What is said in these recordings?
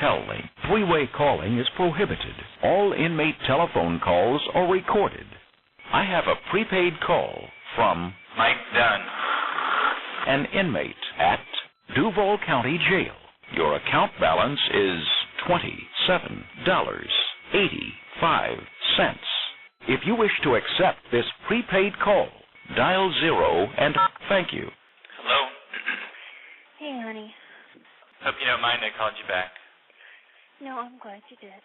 hotel link. Three-way calling is prohibited. All inmate telephone calls are recorded. I have a prepaid call from Mike Dunn, an inmate at Duval County Jail. Your account balance is $27.85. If you wish to accept this prepaid call, dial 0 and thank you. Hello? Hey, honey. Hope you don't mind I called you back. No, I'm glad you did.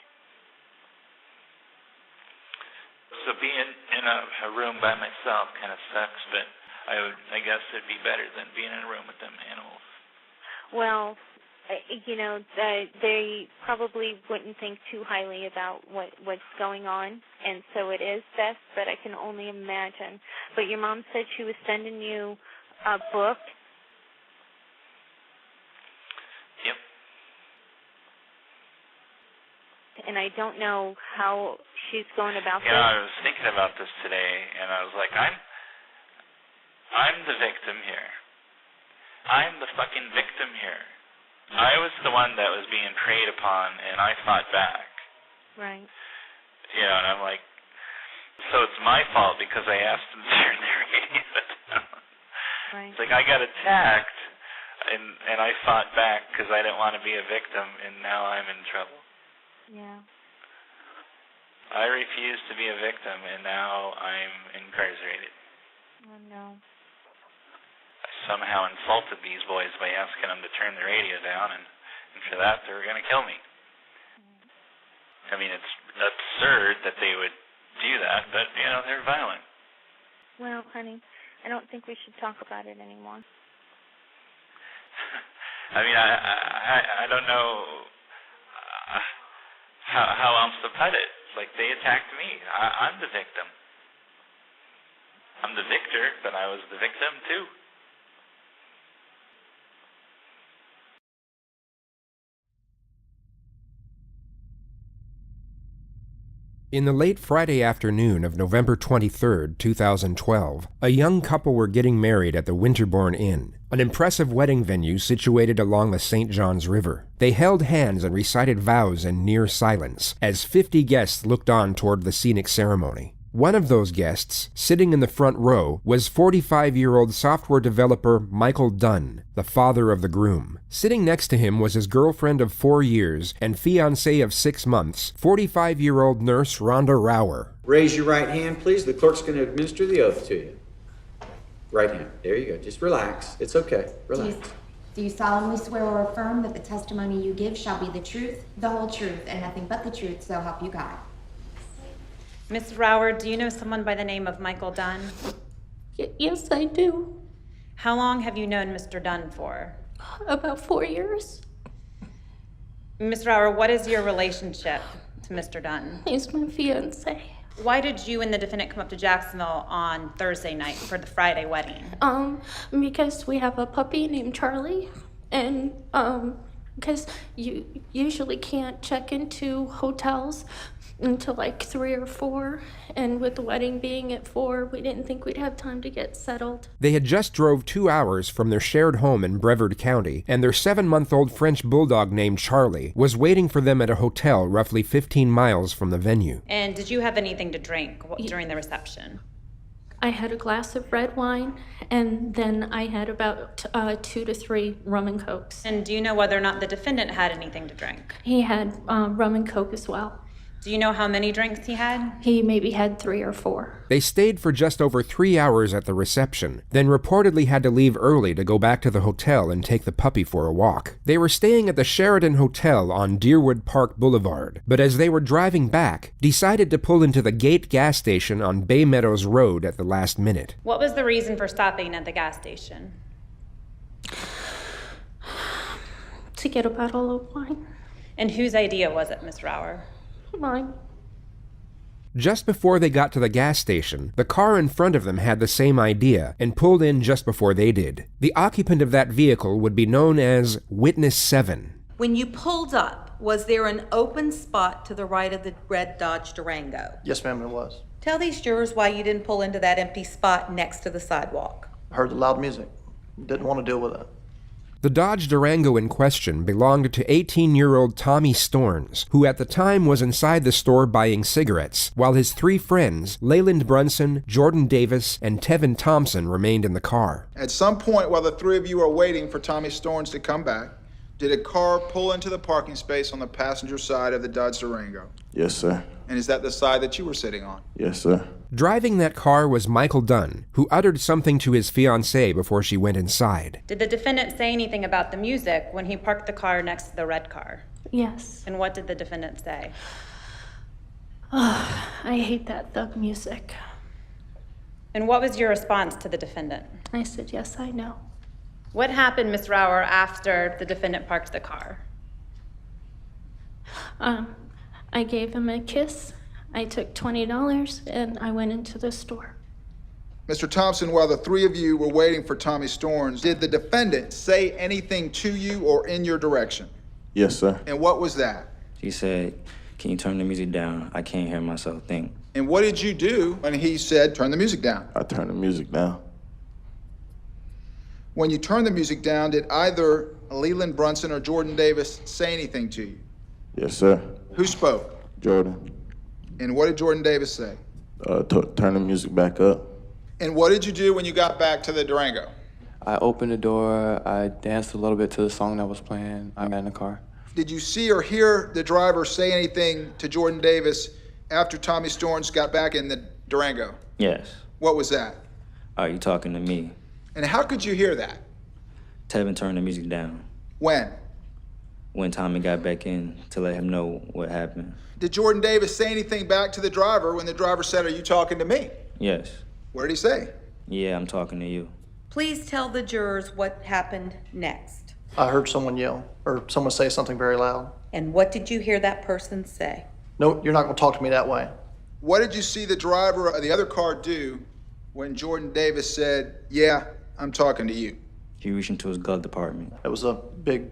So being in a room by myself kind of sucks, but I guess it'd be better than being in a room with them animals. Well, they probably wouldn't think too highly about what's going on, and so it is best, but I can only imagine. But your mom said she was sending you a book. Yep. And I don't know how she's going about this. I was thinking about this today, and I was like, I'm the victim here. I'm the fucking victim here. I was the one that was being preyed upon, and I fought back. Right. And I'm like, so it's my fault because I asked them to turn their radio down. Right. It's like I got attacked, and I fought back because I didn't want to be a victim, and now I'm in trouble. Yeah. I refuse to be a victim, and now I'm incarcerated. Oh, no. I somehow insulted these boys by asking them to turn the radio down, and for that, they were going to kill me. I mean, it's absurd that they would do that, but, they're violent. Well, honey, I don't think we should talk about it anymore. I mean, I don't know how else to put it. Like, they attacked me. I'm the victim. I'm the victor, but I was the victim, too. In the late Friday afternoon of November 23, 2012, a young couple were getting married at the Winterbourne Inn, an impressive wedding venue situated along the St. Johns River. They held hands and recited vows in near silence as 50 guests looked on toward the scenic ceremony. One of those guests, sitting in the front row, was 45-year-old software developer Michael Dunn, the father of the groom. Sitting next to him was his girlfriend of 4 years and fiancée of 6 months, 45-year-old nurse Rhonda Rower. Raise your right hand, please. The clerk's going to administer the oath to you. Right hand. There you go. Just relax. It's okay. Relax. Do you solemnly swear or affirm that the testimony you give shall be the truth, the whole truth, and nothing but the truth, so help you God? Ms. Rower, do you know someone by the name of Michael Dunn? Yes, I do. How long have you known Mr. Dunn for? About 4 years. Ms. Rower, what is your relationship to Mr. Dunn? He's my fiancé. Why did you and the defendant come up to Jacksonville on Thursday night for the Friday wedding? Because we have a puppy named Charlie, and because you usually can't check into hotels until like 3 or 4, and with the wedding being at 4, we didn't think we'd have time to get settled. They had just drove 2 hours from their shared home in Brevard County, and their 7-month-old French bulldog named Charlie was waiting for them at a hotel roughly 15 miles from the venue. And did you have anything to drink during the reception? I had a glass of red wine, and then I had about 2 to 3 rum and cokes. And do you know whether or not the defendant had anything to drink? He had rum and coke as well. Do you know how many drinks he had? He maybe had 3 or 4. They stayed for just over 3 hours at the reception, then reportedly had to leave early to go back to the hotel and take the puppy for a walk. They were staying at the Sheraton Hotel on Deerwood Park Boulevard, but as they were driving back, decided to pull into the Gate gas station on Bay Meadows Road at the last minute. What was the reason for stopping at the gas station? To get a bottle of wine. And whose idea was it, Miss Rower? Mine. Just before they got to the gas station, the car in front of them had the same idea and pulled in just before they did. The occupant of that vehicle would be known as Witness 7. When you pulled up, was there an open spot to the right of the red Dodge Durango? Yes, ma'am, it was. Tell these jurors why you didn't pull into that empty spot next to the sidewalk. I heard the loud music. Didn't want to deal with it. The Dodge Durango in question belonged to 18-year-old Tommy Storns, who at the time was inside the store buying cigarettes, while his three friends, Leyland Brunson, Jordan Davis, and Tevin Thompson, remained in the car. At some point while the three of you were waiting for Tommy Storns to come back, did a car pull into the parking space on the passenger side of the Dodge Durango? Yes, sir. And is that the side that you were sitting on? Yes, sir. Driving that car was Michael Dunn, who uttered something to his fiancée before she went inside. Did the defendant say anything about the music when he parked the car next to the red car? Yes. And what did the defendant say? Oh, I hate that thug music. And what was your response to the defendant? I said, yes, I know. What happened, Ms. Rauer, after the defendant parked the car? I gave him a kiss. I took $20 and I went into the store. Mr. Thompson, while the three of you were waiting for Tommy Storns, did the defendant say anything to you or in your direction? Yes, sir. And what was that? He said, "Can you turn the music down? I can't hear myself think." And what did you do when he said, turn the music down? I turned the music down. When you turned the music down, did either Leland Brunson or Jordan Davis say anything to you? Yes, sir. Who spoke? Jordan. And what did Jordan Davis say? Turn the music back up. And what did you do when you got back to the Durango? I opened the door, I danced a little bit to the song that was playing. I got in the car. Did you see or hear the driver say anything to Jordan Davis after Tommy Storns got back in the Durango? Yes. What was that? Are you talking to me? And how could you hear that? Tevin turned the music down. When? When Tommy got back in to let him know what happened. Did Jordan Davis say anything back to the driver when the driver said, are you talking to me? Yes. What did he say? Yeah, I'm talking to you. Please tell the jurors what happened next. I heard someone yell, or someone say something very loud. And what did you hear that person say? No, you're not going to talk to me that way. What did you see the driver of the other car do when Jordan Davis said, yeah, I'm talking to you? He reached into his glove compartment. It was a big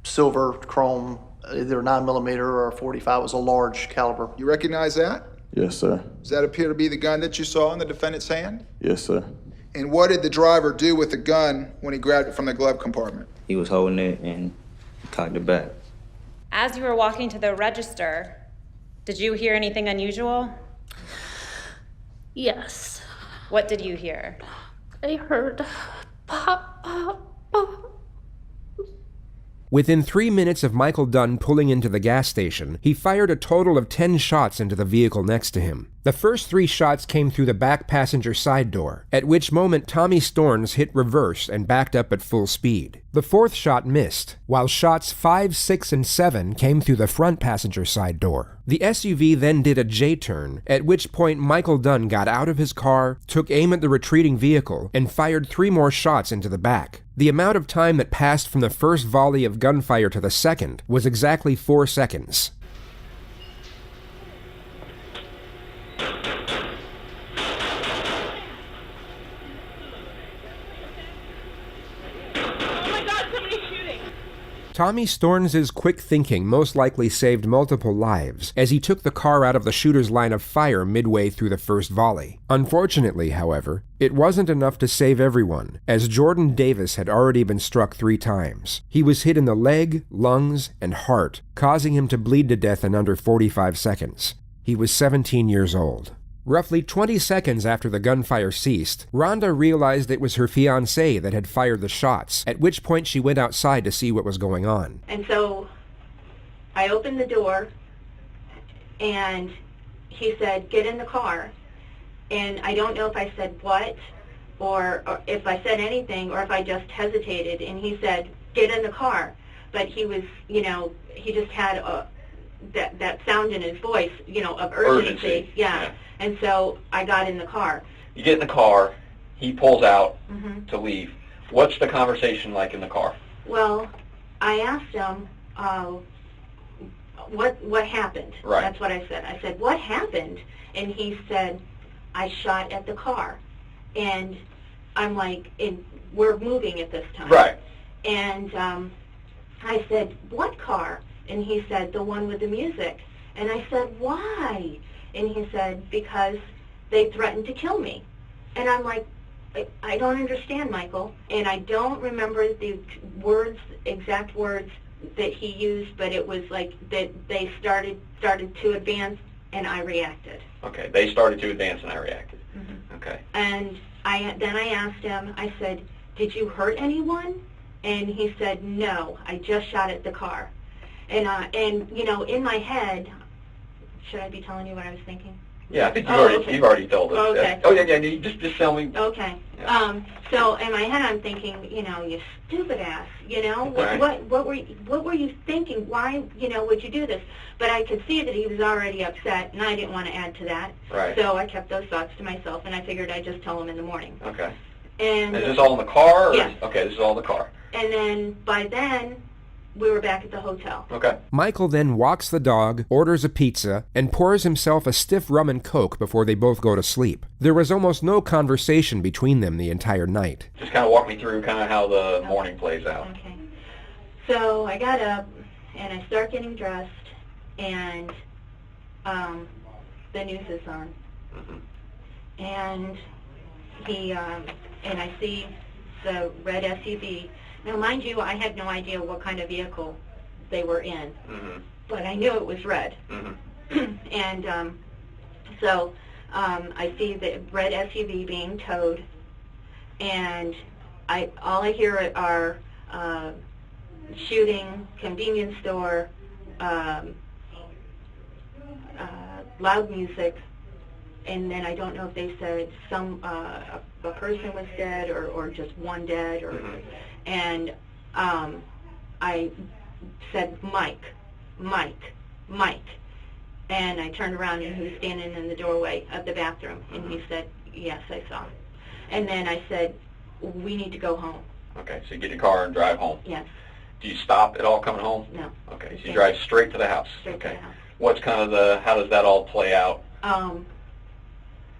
silver chrome, either 9mm or a 45. It was a large caliber. You recognize that? Yes, sir. Does that appear to be the gun that you saw in the defendant's hand? Yes, sir. And what did the driver do with the gun when he grabbed it from the glove compartment? He was holding it and cocked it back. As you were walking to the register, did you hear anything unusual? Yes. What did you hear? I heard pop, pop, pop. Within 3 minutes of Michael Dunn pulling into the gas station, he fired a total of 10 shots into the vehicle next to him. The first 3 shots came through the back passenger side door, at which moment Tommy Storns hit reverse and backed up at full speed. The 4th shot missed, while shots 5, 6, and 7 came through the front passenger side door. The SUV then did a J-turn, at which point Michael Dunn got out of his car, took aim at the retreating vehicle, and fired 3 more shots into the back. The amount of time that passed from the first volley of gunfire to the second was exactly 4 seconds. Tommy Storns' quick thinking most likely saved multiple lives, as he took the car out of the shooter's line of fire midway through the first volley. Unfortunately, however, it wasn't enough to save everyone, as Jordan Davis had already been struck 3 times. He was hit in the leg, lungs, and heart, causing him to bleed to death in under 45 seconds. He was 17 years old. Roughly 20 seconds after the gunfire ceased, Rhonda realized it was her fiancé that had fired the shots, at which point she went outside to see what was going on. And so I opened the door, and he said, get in the car. And I don't know if I said what, or if I said anything, or if I just hesitated. And he said, get in the car. But he was, you know, he just had that sound in his voice, you know, of urgency. Yeah. And so I got in the car. You get in the car, he pulls out to leave. What's the conversation like in the car? Well, I asked him, what happened? Right. That's what I said. I said, what happened? And he said, I shot at the car. And I'm like, we're moving at this time. Right. And I said, what car? And he said, the one with the music. And I said, why? And he said, because they threatened to kill me. And I'm like, I don't understand, Michael. And I don't remember the exact words that he used, but it was like that they started to advance, and I reacted. Okay, they started to advance and I reacted. Mm-hmm. Okay. And then I asked him, I said, did you hurt anyone? And he said, no, I just shot at the car. And you know, in my head, should I be telling you what I was thinking? Yeah, I think you've already told us. Okay. Oh, yeah, just tell me. Okay. Yeah. So in my head, I'm thinking, you know, you stupid ass, you know, Right. what were you thinking? Why, you know, would you do this? But I could see that he was already upset, and I didn't want to add to that. Right. So I kept those thoughts to myself, and I figured I'd just tell him in the morning. Okay. And is this all in the car? Or Yes. Okay, this is all in the car. And then by then, we were back at the hotel. Okay. Michael then walks the dog, orders a pizza, and pours himself a stiff rum and coke before they both go to sleep. There was almost no conversation between them the entire night. Just kind of walk me through kind of how the morning plays out. Okay. So I got up, and I start getting dressed, and the news is on. Mm-hmm. And and I see the red SUV. Now, mind you, I had no idea what kind of vehicle they were in, Mm-hmm. but I knew it was red. Mm-hmm. And so I see the red SUV being towed, and all I hear are shooting, convenience store, loud music, and then I don't know if they said a person was dead or just one dead, or Mm-hmm. and I said Mike, and I turned around and he was standing in the doorway of the bathroom, and he said, yes, I saw him. And then I said, we need to go home. Okay, so you get in your car and drive home. Yes. Do you stop at all coming home? No. Okay, so you drive straight to the house. Straight Okay. to the house. What's kind of how does that all play out?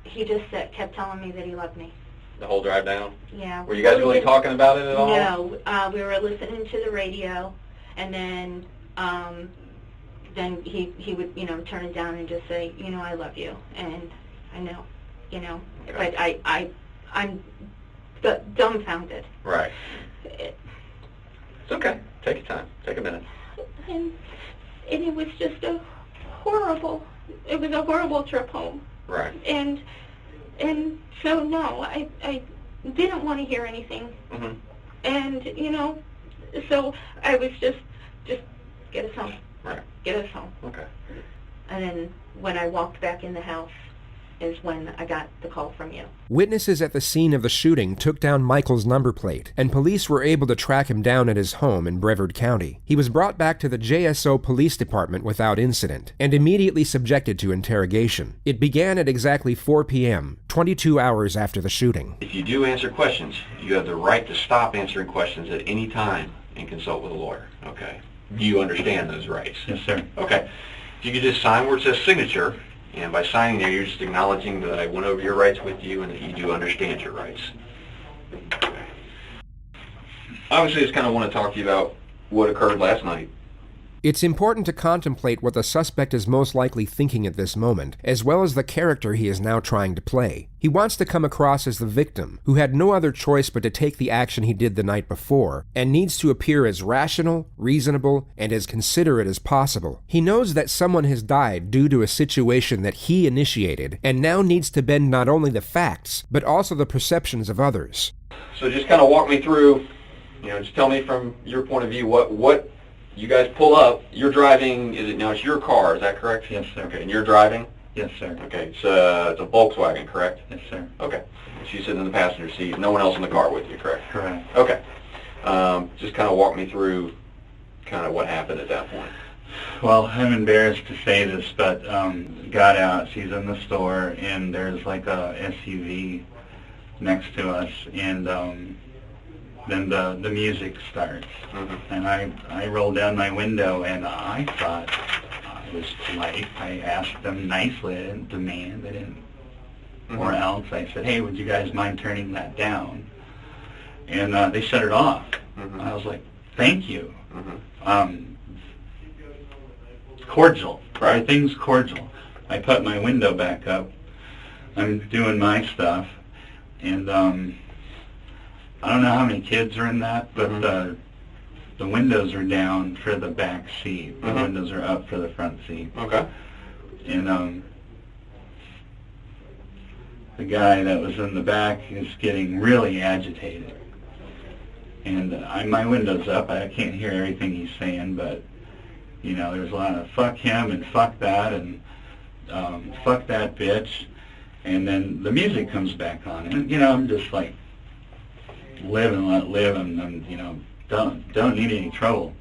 He just kept telling me that he loved me. The whole drive down? Yeah. Were you guys really talking about it at all? No, we were listening to the radio, and then he would, you know, turn it down and just say, you know, I love you, and I know, you know, Okay. but I'm dumbfounded. Right. It's okay. Take your time. Take a minute. And it was just a horrible trip home. Right. And so no, I didn't want to hear anything. Mm-hmm. And you know, so I was just get us home. Right. Get us home. Okay. And then when I walked back in the house is when I got the call from you. Witnesses at the scene of the shooting took down Michael's number plate, and police were able to track him down at his home in Brevard County. He was brought back to the JSO Police Department without incident, and immediately subjected to interrogation. It began at exactly 4 p.m., 22 hours after the shooting. If you do answer questions, you have the right to stop answering questions at any time and consult with a lawyer, okay? Do you understand those rights? Yes, sir. Okay. If you could just sign where it says signature, and by signing there, you're just acknowledging that I went over your rights with you and that you do understand your rights. Okay. Obviously, I just kind of want to talk to you about what occurred last night. It's important to contemplate what the suspect is most likely thinking at this moment, as well as the character he is now trying to play. He wants to come across as the victim, who had no other choice but to take the action he did the night before, and needs to appear as rational, reasonable, and as considerate as possible. He knows that someone has died due to a situation that he initiated, and now needs to bend not only the facts, but also the perceptions of others. So just kind of walk me through, you know, just tell me from your point of view what you guys pull up. You're driving. It's your car? Is that correct? Yes, sir. Okay, and you're driving. Yes, sir. Okay, it's a Volkswagen, correct? Yes, sir. Okay. She's sitting in the passenger seat. No one else in the car with you, correct? Correct. Okay. Just kind of walk me through kind of what happened at that point. Well, I'm embarrassed to say this, but got out. She's in the store, and there's like a SUV next to us, and then the music starts, and I roll down my window, and I thought I was polite. I asked them nicely. I didn't demand. I didn't, or else I said, "Hey, would you guys mind turning that down?" And they shut it off. I was like, "Thank you." Cordial. Everything's cordial. I put my window back up. I'm doing my stuff, and I don't know how many kids are in that, but the windows are down for the back seat. The windows are up for the front seat. Okay. And the guy that was in the back is getting really agitated. And my window's up. I can't hear everything he's saying, but, you know, there's a lot of fuck him and fuck that and fuck that bitch. And then the music comes back on. And, you know, I'm just like, live and let live, and you know, don't need any trouble.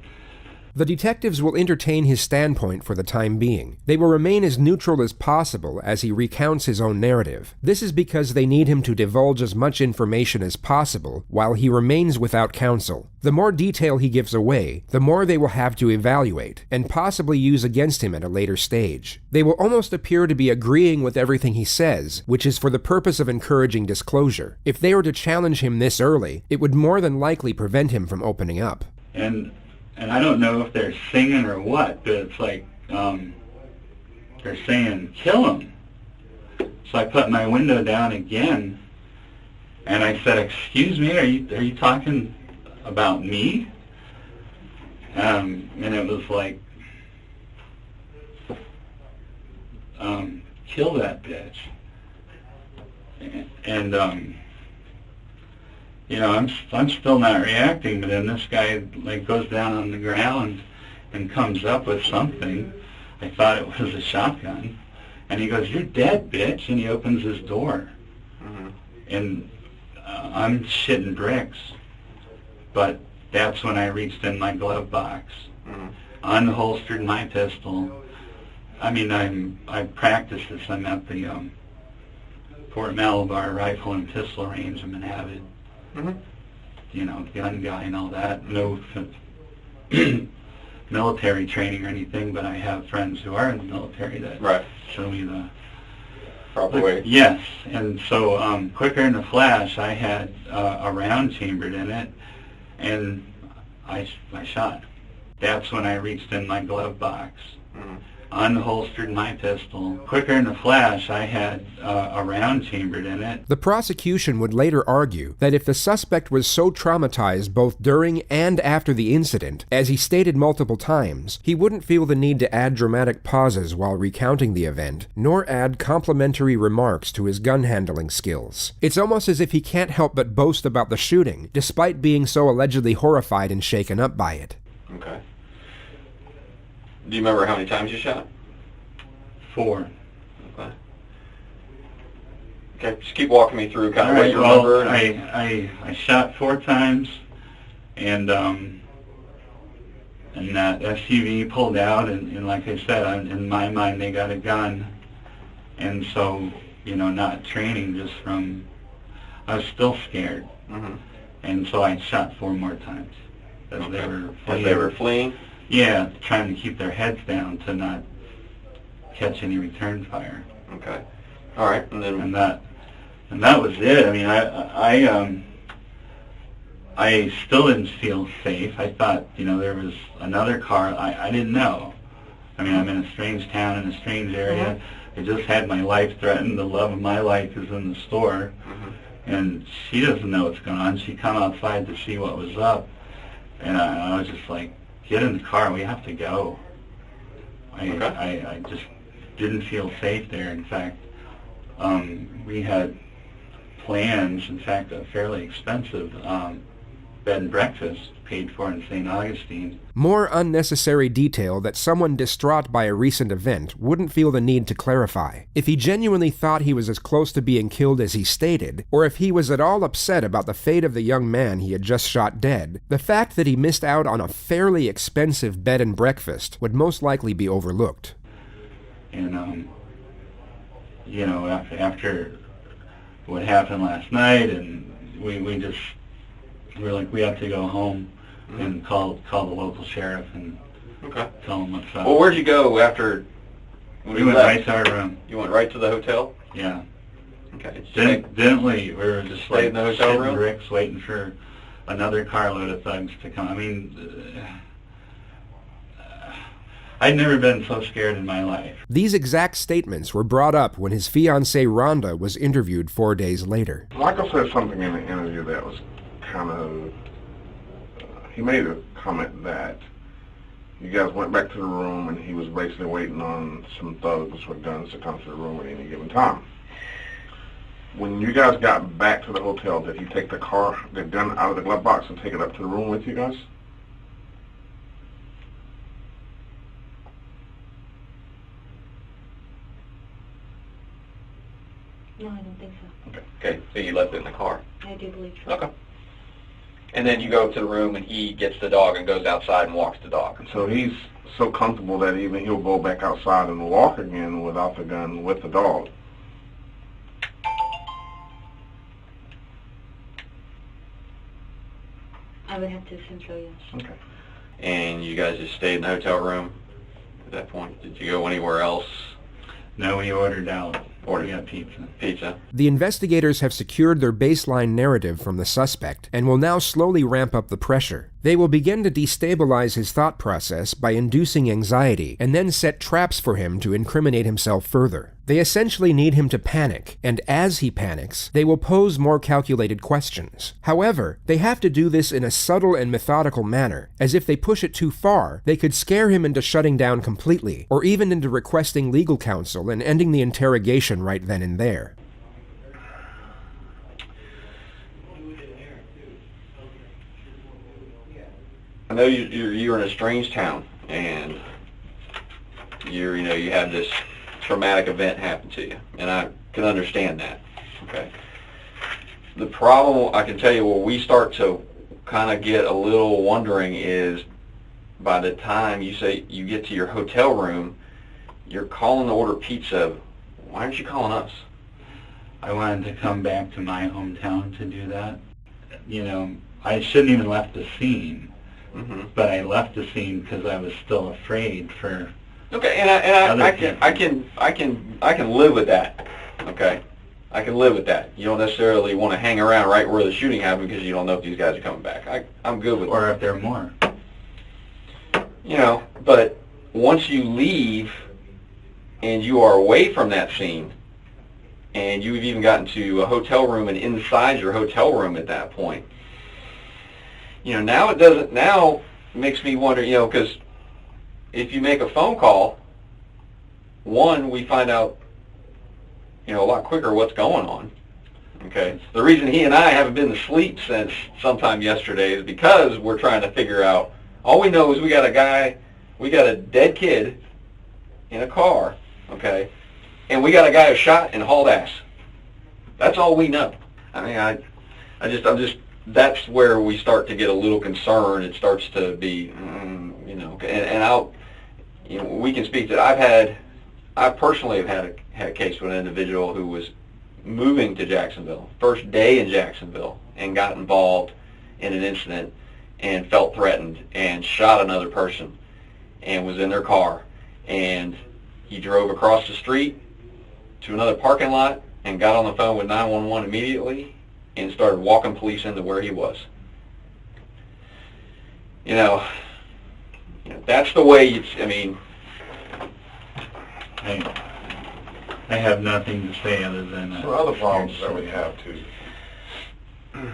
The detectives will entertain his standpoint for the time being. They will remain as neutral as possible as he recounts his own narrative. This is because they need him to divulge as much information as possible while he remains without counsel. The more detail he gives away, the more they will have to evaluate and possibly use against him at a later stage. They will almost appear to be agreeing with everything he says, which is for the purpose of encouraging disclosure. If they were to challenge him this early, it would more than likely prevent him from opening up. And I don't know if they're singing or what, but it's like they're saying, kill him. So I put my window down again, and I said, excuse me, are you talking about me? And it was like, kill that bitch. And you know, I'm still not reacting, but then this guy like goes down on the ground and comes up with something. I thought it was a shotgun, and he goes, "You're dead, bitch!" And he opens his door, and I'm shitting bricks. But that's when I reached in my glove box, unholstered my pistol. I mean, I practice this. I'm at the Fort Malabar Rifle and Pistol Range. I'm an avid, you know, gun guy and all that. No military training or anything, but I have friends who are in the military that show me the proper way. Yes, and so quicker in the flash, I had a round chambered in it, and I shot. That's when I reached in my glove box, unholstered my pistol. Quicker in the flash, I had a round chambered in it. The prosecution would later argue that if the suspect was so traumatized both during and after the incident, as he stated multiple times, he wouldn't feel the need to add dramatic pauses while recounting the event, nor add complimentary remarks to his gun handling skills. It's almost as if he can't help but boast about the shooting, despite being so allegedly horrified and shaken up by it. Okay. Do you remember how many times you shot? 4. Okay. Okay, just keep walking me through kind of what you remember. I shot 4 times, and that SUV pulled out, and like I said, in my mind they got a gun, and so, you know, not training, just from, I was still scared, and so I shot 4 more times. As they were fleeing? Yeah, trying to keep their heads down to not catch any return fire. Okay. All right, and then and that was it. I mean, I still didn't feel safe. I thought, you know, there was another car. I didn't know. I mean, I'm in a strange town, in a strange area. I just had my life threatened. The love of my life is in the store, and she doesn't know what's going on. She come outside to see what was up, and I was just like, get in the car, we have to go. I just didn't feel safe there. In fact, we had plans, in fact, a fairly expensive bed and breakfast paid for in St. Augustine. More unnecessary detail that someone distraught by a recent event wouldn't feel the need to clarify. If he genuinely thought he was as close to being killed as he stated, or if he was at all upset about the fate of the young man he had just shot dead, the fact that he missed out on a fairly expensive bed and breakfast would most likely be overlooked. And, you know, after what happened last night, and we were like, we have to go home and call the local sheriff and tell him what's up. Well, where'd you go after when we went right to our room. You went right to the hotel? Yeah. Okay. Didn't leave. We were just like in the hotel room? bricks waiting for another carload of thugs to come. I mean, I'd never been so scared in my life. These exact statements were brought up when his fiancée Rhonda was interviewed 4 days later. Michael said something in the interview that was kind of, he made a comment that you guys went back to the room and he was basically waiting on some thugs with guns to come to the room at any given time. When you guys got back to the hotel, did he take the gun out of the glove box and take it up to the room with you guys? No, I don't think so. Okay, so you left it in the car. I do believe so. Okay. And then you go to the room and he gets the dog and goes outside and walks the dog. So he's so comfortable that even he'll go back outside and walk again without the gun with the dog. I would have to assume so, yes. Okay. And you guys just stayed in the hotel room at that point? Did you go anywhere else? No, we ordered out. We got Pizza. The investigators have secured their baseline narrative from the suspect and will now slowly ramp up the pressure. They will begin to destabilize his thought process by inducing anxiety and then set traps for him to incriminate himself further. They essentially need him to panic, and as he panics, they will pose more calculated questions. However, they have to do this in a subtle and methodical manner, as if they push it too far, they could scare him into shutting down completely, or even into requesting legal counsel and ending the interrogation right then and there. I know you're in a strange town, and you have this traumatic event happen to you, and I can understand that. Okay. The problem, I can tell you, where we start to kind of get a little wondering is by the time you say you get to your hotel room, you're calling to order pizza. Why aren't you calling us? I wanted to come back to my hometown to do that. You know, I shouldn't even left the scene. Mm-hmm. But I left the scene because I was still afraid for. Okay, and I can live with that. Okay, I can live with that. You don't necessarily want to hang around right where the shooting happened because you don't know if these guys are coming back. I'm good with that. Or if there are more. You know, but once you leave and you are away from that scene, and you've even gotten to a hotel room and inside your hotel room at that point. Now it makes me wonder, because if you make a phone call, one, we find out, a lot quicker what's going on. Okay. The reason he and I haven't been to sleep since sometime yesterday is because we're trying to figure out, all we know is we got a dead kid in a car, okay, and we got a guy who shot and hauled ass. That's all we know. I mean, I'm just. That's where we start to get a little concerned. It starts to be, we can speak that I personally have had a case with an individual who was moving to Jacksonville, first day in Jacksonville, and got involved in an incident and felt threatened and shot another person and was in their car, and he drove across the street to another parking lot and got on the phone with 911 immediately and started walking police into where he was. That's the way I have nothing to say other than that. So other problems that we have too.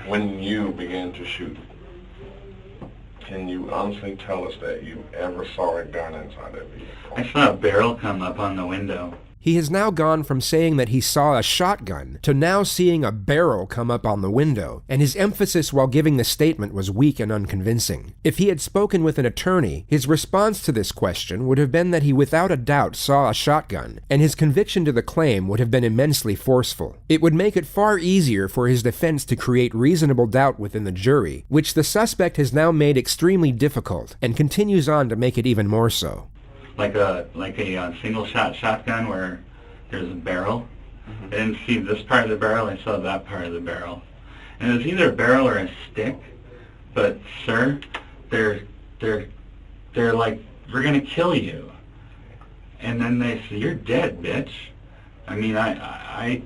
When you began to shoot, can you honestly tell us that you ever saw a gun inside that vehicle? I saw a barrel come up on the window. He has now gone from saying that he saw a shotgun to now seeing a barrel come up on the window, and his emphasis while giving the statement was weak and unconvincing. If he had spoken with an attorney, his response to this question would have been that he without a doubt saw a shotgun, and his conviction to the claim would have been immensely forceful. It would make it far easier for his defense to create reasonable doubt within the jury, which the suspect has now made extremely difficult, and continues on to make it even more so. Like a single shot shotgun where there's a barrel. Mm-hmm. I didn't see this part of the barrel, I saw that part of the barrel. And it was either a barrel or a stick, but sir, they're like, we're gonna kill you. And then they say, you're dead, bitch. I mean, I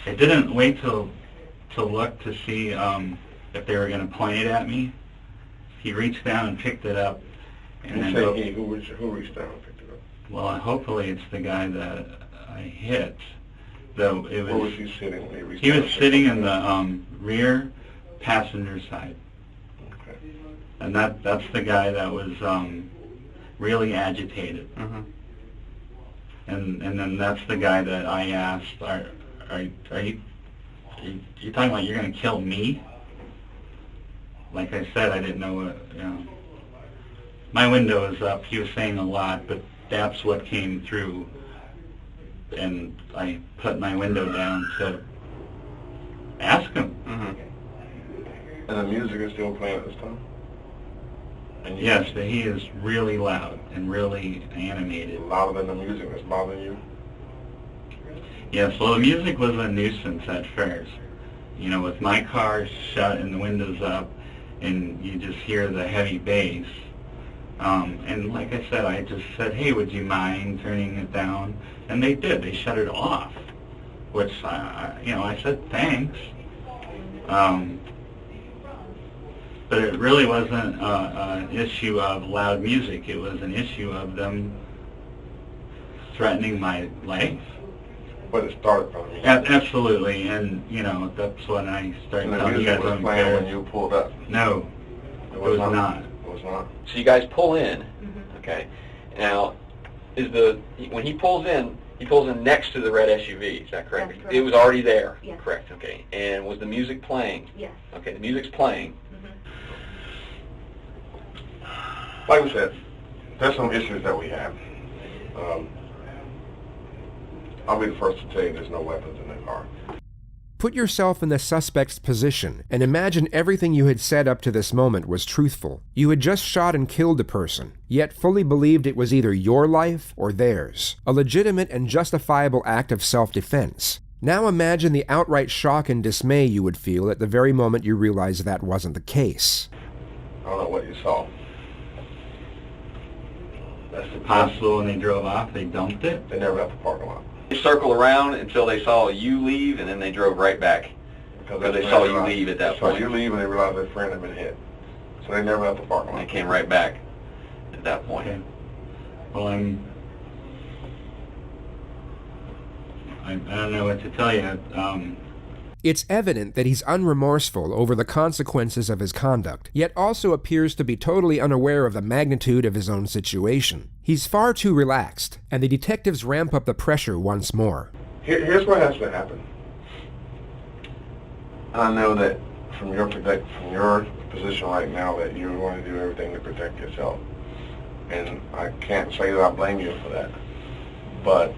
didn't wait to look to see if they were gonna point it at me. He reached down and picked it up. And then who reached down and picked it up? Well, hopefully it's the guy that I hit. Though it was. Where was he sitting when he reached He down? was sitting in the rear passenger side. And that's the guy that was really agitated. And then that's the guy that I asked, are you talking about you're going to kill me? Like I said, I didn't know what, you know. My window is up. He was saying a lot, but that's what came through. And I put my window down to ask him. And the music is still playing at this time? And Yes, but he is really loud and really animated. Louder than the music that's bothering you? Yes, well, the music was a nuisance at first. You know, with my car shut and the windows up, and you just hear the heavy bass. And like I said, I just said, hey, would you mind turning it down? And they did. They shut it off, which, you know, I said thanks. But it really wasn't an issue of loud music. It was an issue of them threatening my life. But it started from me. Absolutely, and you know that's when I started telling you guys was I'm playing when embarrassed. you pulled up? No, it was not. It was not. So you guys pull in, okay? Now, when he pulls in next to the red SUV, is that correct? That's correct. It was already there? Yes. Correct, okay. And was the music playing? Yes. Okay, the music's playing. Like we said, there's some issues that we have. I'll be the first to tell you there's no weapons in the car. Put yourself in the suspect's position and imagine everything you had said up to this moment was truthful. You had just shot and killed a person, yet fully believed it was either your life or theirs, a legitimate and justifiable act of self-defense. Now imagine the outright shock and dismay you would feel at the very moment you realized that wasn't the case. I don't know what you saw. That's possible. When they drove off, they dumped it. They never left the parking lot. They circled around until they saw you leave, and then they drove right back. Because they saw you leave at that point. So you leave, and they realized their friend had been hit. So they never left the parking lot. They came right back at that point. Okay. Well, I don't know what to tell you. It's evident that he's unremorseful over the consequences of his conduct, yet also appears to be totally unaware of the magnitude of his own situation. He's far too relaxed, and the detectives ramp up the pressure once more. Here's what has to happen. I know that from your position right now that you're going to do everything to protect yourself. And I can't say that I blame you for that. But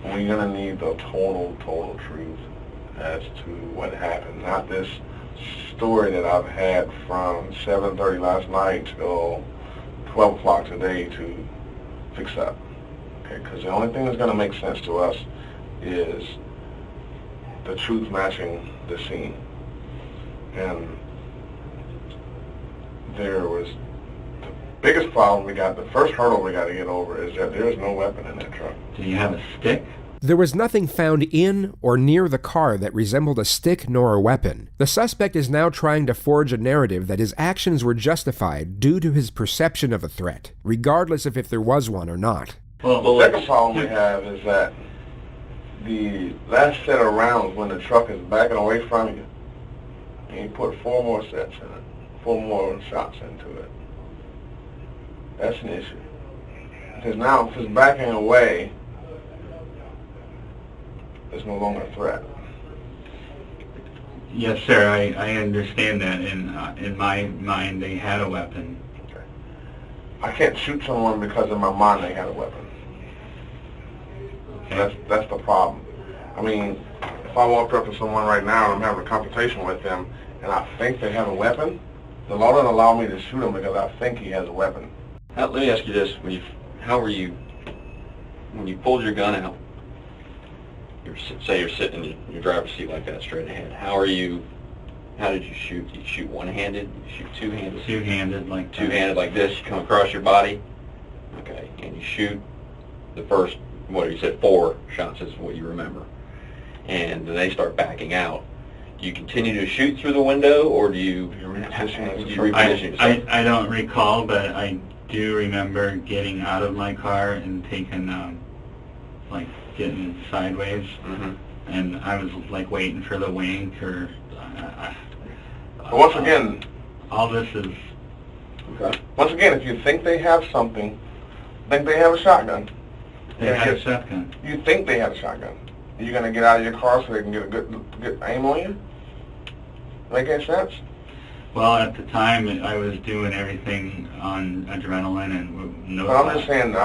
we're going to need the total truth as to what happened, not this story that I've had from 7:30 last night till 12 o'clock today to fix up. Okay, because the only thing that's going to make sense to us is the truth matching the scene. And there was the biggest problem we got, the first hurdle we got to get over is that there's no weapon in that truck. Do you have a stick? There was nothing found in or near the car that resembled a stick nor a weapon. The suspect is now trying to forge a narrative that his actions were justified due to his perception of a threat, regardless of if there was one or not. Well, the second problem we have is that the last set of rounds when the truck is backing away from you, and you put 4 more sets in it, 4 more shots into it. That's an issue. Because now if it's backing away, it's no longer a threat. Yes, sir, I understand that. In my mind, they had a weapon. Okay. I can't shoot someone because in my mind they had a weapon. Okay. That's the problem. I mean, if I walked up to someone right now and I'm having a confrontation with them and I think they have a weapon, the law doesn't allow me to shoot him because I think he has a weapon. Let me ask you this: how were you when you pulled your gun out? Say you're sitting in your driver's seat like that, straight ahead. How did you shoot? Did you shoot one-handed? Did you shoot two-handed? Two-handed, like that. Two-handed, like this. You come across your body. Okay, and you shoot the first. What you said? 4 shots is what you remember. And then they start backing out. Do you continue to shoot through the window, or do you reposition yourself? I don't recall, but I do remember getting out of my car and taking, getting sideways, and I was, waiting for the wink, or But once again, all this is... Okay. Once again, if you think they have something, think they have a shotgun. They had a shotgun. You think they had a shotgun. You're going to get out of your car so they can get a good aim on you? Make any sense? Well, at the time, I was doing everything on adrenaline and no... But I'm just saying,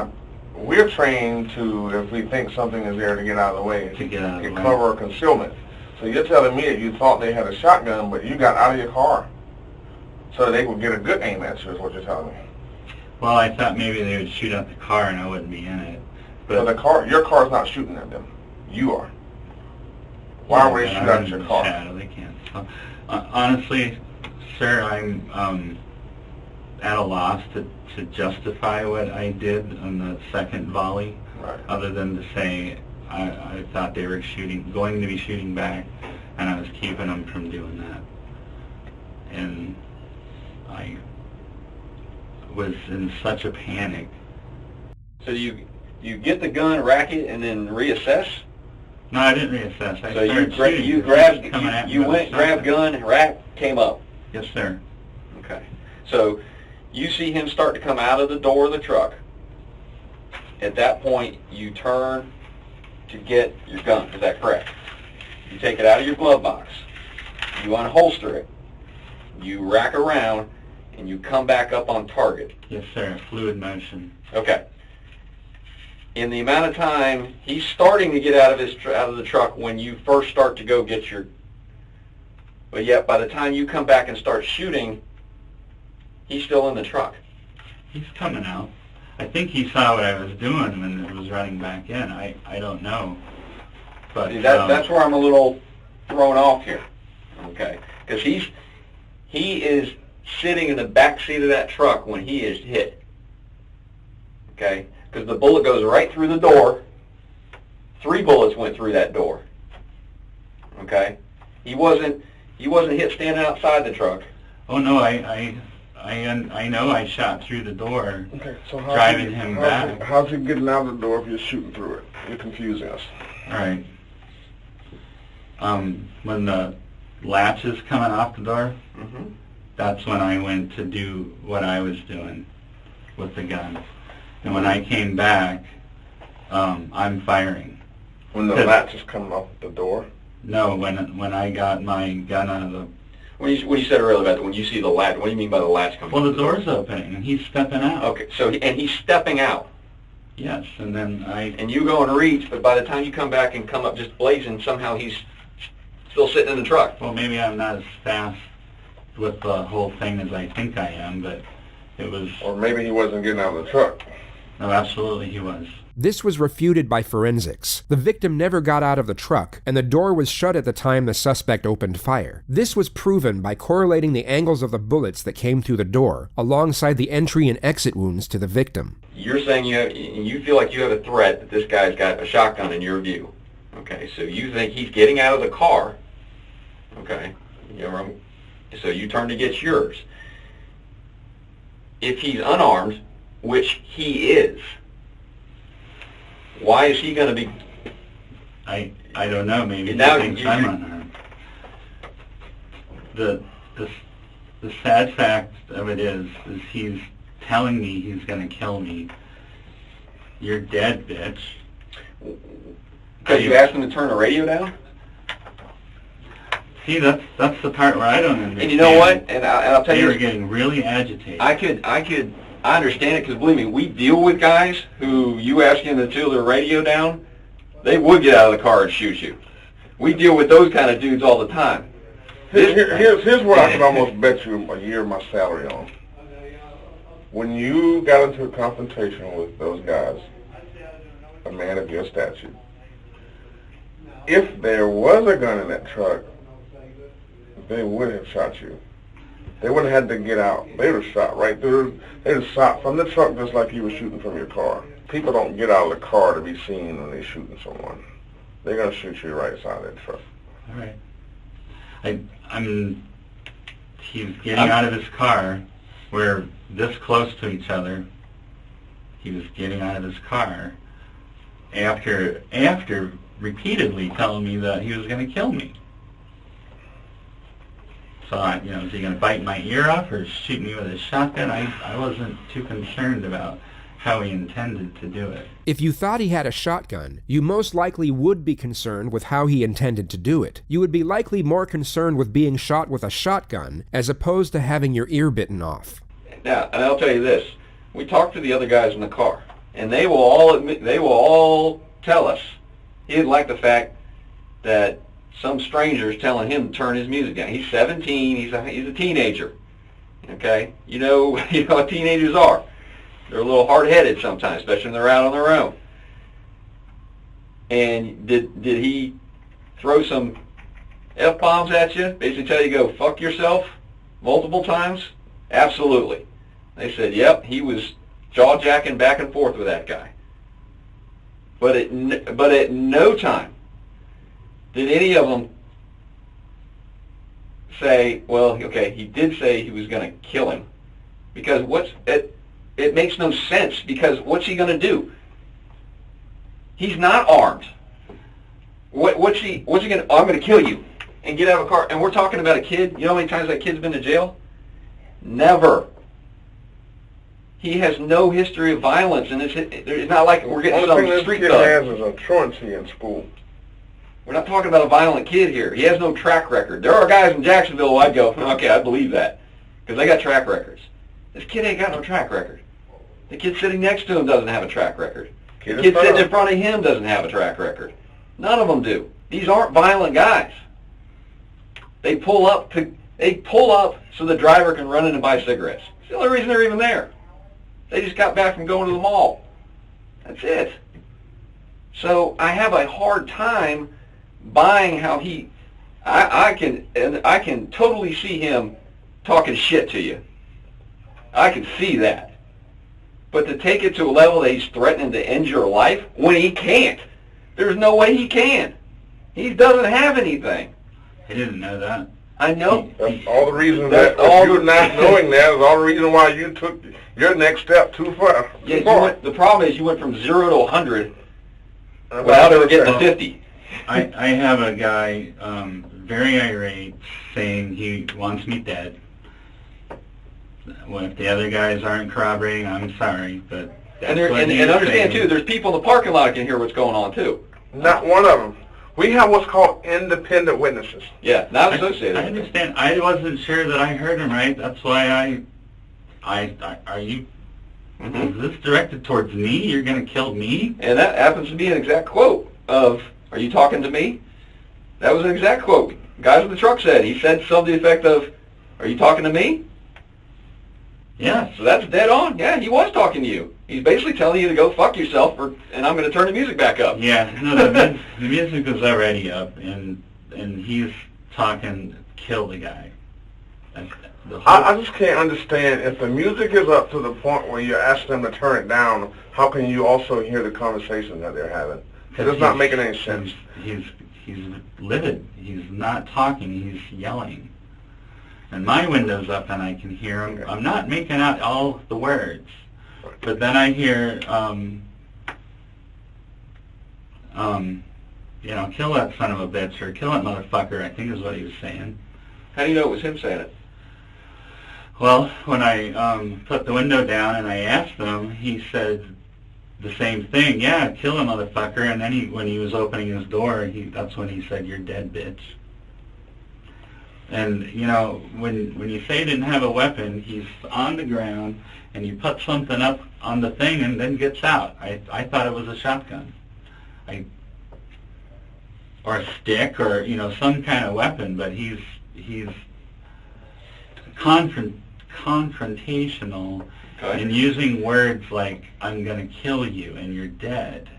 we're trained to, if we think something is there, to get out of the way. To get out of the way. Cover or concealment. So you're telling me that you thought they had a shotgun, but you got out of your car so they would get a good aim at you, is what you're telling me. Well, I thought maybe they would shoot at the car and I wouldn't be in it. But the car, your car's not shooting at them. You are. Why would they shoot at your car? Shadow, they can't. So, honestly, sir, I'm at a loss to justify what I did on the second volley, right. Other than to say I thought they were going to be shooting back, and I was keeping them from doing that. And I was in such a panic. So you get the gun, rack it, and then reassess? No, I didn't reassess. I so started you went, grabbed gun, rack, came up? Yes, sir. Okay. So you see him start to come out of the door of the truck. At that point, you turn to get your gun. Is that correct? You take it out of your glove box. You unholster it. You rack around, and you come back up on target. Yes, sir. Fluid motion. Okay. In the amount of time he's starting to get out of the truck when you first start to go get your, but yet by the time you come back and start shooting, he's still in the truck. He's coming out. I think he saw what I was doing when it was running back in. I don't know. But see, that's where I'm a little thrown off here. Okay, because he is sitting in the back seat of that truck when he is hit. Okay. Because the bullet goes right through the door. 3 bullets went through that door. Okay, he wasn't hit standing outside the truck. Oh no, I know I shot through the door. Okay, so driving him back. How's he getting out of the door if you're shooting through it? You're confusing us. All right. When the latch is coming off the door, that's when I went to do what I was doing with the gun. And when I came back, I'm firing. When the latch is coming off the door? No, when I got my gun out of the... When you said earlier about when you see the latch, what do you mean by the latch coming off? Well, the door's opening, and he's stepping out. Okay, and he's stepping out. Yes, and then And you go and reach, but by the time you come back and come up just blazing, somehow he's still sitting in the truck. Well, maybe I'm not as fast with the whole thing as I think I am, but it was... Or maybe he wasn't getting out of the truck. No, absolutely he was. This was refuted by forensics. The victim never got out of the truck, and the door was shut at the time the suspect opened fire. This was proven by correlating the angles of the bullets that came through the door, alongside the entry and exit wounds to the victim. You're saying you feel like you have a threat that this guy's got a shotgun in your view. Okay, so you think he's getting out of the car. Okay, so you turn to get yours. If he's unarmed, which he is, why is he going to be... I don't know, maybe now he thinks I'm unarmed. The sad fact of it is he's telling me he's going to kill me. You're dead, bitch. Because you asked him to turn the radio down? See, that's the part where I don't understand. And you know what? And I'll tell you... They were getting really agitated. I understand it because, believe me, we deal with guys who you ask them to turn their radio down, they would get out of the car and shoot you. We deal with those kind of dudes all the time. Here's what I can almost bet you a year of my salary on. When you got into a confrontation with those guys, a man of your stature, if there was a gun in that truck, they would have shot you. They wouldn't have had to get out. They would have shot right through. They would have shot from the truck just like you were shooting from your car. People don't get out of the car to be seen when they're shooting someone. They're going to shoot you right side of that truck. All right. He's getting out of his car. We're this close to each other. He was getting out of his car after repeatedly telling me that he was going to kill me. thought, you know, is he going to bite my ear off or shoot me with a shotgun? I wasn't too concerned about how he intended to do it. If you thought he had a shotgun, you most likely would be concerned with how he intended to do it. You would be likely more concerned with being shot with a shotgun as opposed to having your ear bitten off. Now, and I'll tell you this, we talked to the other guys in the car, and they will all admit, they will all tell us he didn't like the fact that some stranger's telling him to turn his music down. He's 17, he's a teenager, okay? You know what teenagers are. They're a little hard-headed sometimes, especially when they're out on their own. And did he throw some F-bombs at you, basically tell you to go fuck yourself multiple times? Absolutely. They said, yep, he was jaw-jacking back and forth with that guy. But at no time did any of them say, well, okay, he did say he was going to kill him. Because it makes no sense, because what's he going to do? He's not armed. What's he going to, I'm going to kill you and get out of a car. And we're talking about a kid, you know how many times that kid's been to jail? Never. He has no history of violence, and it's not like we're getting some street thug. All the thing this kid has is a truancy in school. We're not talking about a violent kid here. He has no track record. There are guys in Jacksonville who I'd go, okay, I believe that, because they got track records. This kid ain't got no track record. The kid sitting next to him doesn't have a track record. The kid sitting in front of him doesn't have a track record. None of them do. These aren't violent guys. They pull up so the driver can run in and buy cigarettes. It's the only reason they're even there. They just got back from going to the mall. That's it. So I have a hard time buying how I can totally see him talking shit to you. I can see that. But to take it to a level that he's threatening to end your life when he can't. There's no way he can. He doesn't have anything. I didn't know that. I know. That's all the reason that you're not knowing that is all the reason why you took your next step too far. Yeah, the problem is you went from 0 to 100 without ever getting to 50. I have a guy very irate saying he wants me dead. Well, if the other guys aren't corroborating, I'm sorry, but that's what he's understand saying. too, there's people in the parking lot that can hear what's going on too. Not one of them. We have what's called independent witnesses. Yeah, not associated. I understand. I wasn't sure that I heard him right. That's why are you, is this directed towards me? You're going to kill me? And that happens to be an exact quote of, are you talking to me? That was an exact quote. Guys with the truck said. He said something to the effect of, are you talking to me? Yeah. So that's dead on. Yeah, he was talking to you. He's basically telling you to go fuck yourself, and I'm going to turn the music back up. Yeah, no, the music was already up, and he's talking, kill the guy. I just can't understand, if the music is up to the point where you ask them to turn it down, how can you also hear the conversation that they're having? It's not making any sense. He's livid. He's not talking. He's yelling. And my window's up and I can hear him. I'm not making out all the words. But then I hear, kill that son of a bitch, or kill that motherfucker, I think is what he was saying. How do you know it was him saying it? Well, when I put the window down and I asked him, he said the same thing. Yeah, kill a motherfucker. And then when he was opening his door, that's when he said, "You're dead, bitch." And, when you say he didn't have a weapon, he's on the ground, and you put something up on the thing and then gets out. I thought it was a shotgun. Or a stick, or, some kind of weapon, but he's confrontational and using words like, I'm going to kill you and you're dead.